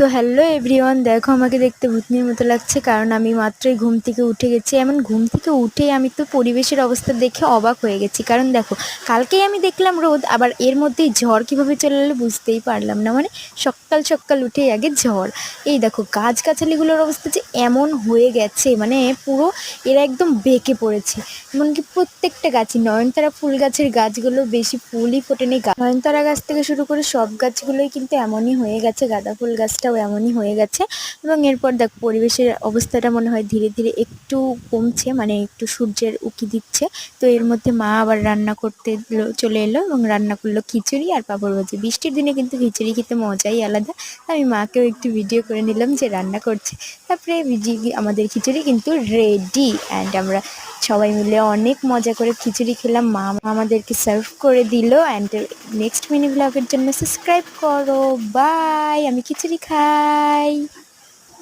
So hello everyone, দেখো আমাকে দেখতে ভূতনির মতো লাগছে কারণ আমি মাত্রই ঘুম থেকে উঠে গেছি। এমন ঘুম থেকে উঠেই আমি তো পরিবেশের অবস্থা দেখে অবাক হয়ে গেছি। কারণ দেখো, কালকেই আমি দেখলাম রোদ, আবার এর মধ্যেই ঝড় কীভাবে চলে এলো বুঝতেই পারলাম না। মানে সকাল সকাল উঠেই আগে ঝড়। এই দেখো গাছগাছালিগুলোর অবস্থা যে এমন হয়ে গেছে, মানে পুরো এরা একদম বেঁকে পড়েছে। এমনকি প্রত্যেকটা গাছই, নয়নতারা ফুল গাছের গাছগুলো বেশি ফুলই ফোটেনি। নয়নতারা গাছ থেকে শুরু করে সব গাছগুলোই কিন্তু এমনই হয়ে গেছে, গাঁদা ফুল গাছটাও এমনই হয়ে গেছে। এবং এরপর দেখ পরিবেশের অবস্থাটা মনে হয় ধীরে ধীরে একটু কমছে, মানে একটু সূর্যের উঁকি দিচ্ছে। তো এর মধ্যে মা আবার রান্না করতে চলে এলো এবং রান্না করলো খিচুড়ি আর পাঁপড় ভাজি। বৃষ্টির দিনে কিন্তু খিচুড়ি খেতে মজাই আলাদা। আমি মাকেও একটু ভিডিও করে নিলাম যে রান্না করছে। তারপরে আমাদের খিচুড়ি কিন্তু রেডি, অ্যান্ড আমরা সবাই মিলে অনেক মজা করে খিচুড়ি খেলাম। মা আমাদেরকে সার্ভ করে দিল। অ্যান্ড নেক্সট মিনি ব্লগের জন্য সাবস্ক্রাইব করো। বাই, আমি খিচুড়ি খাই।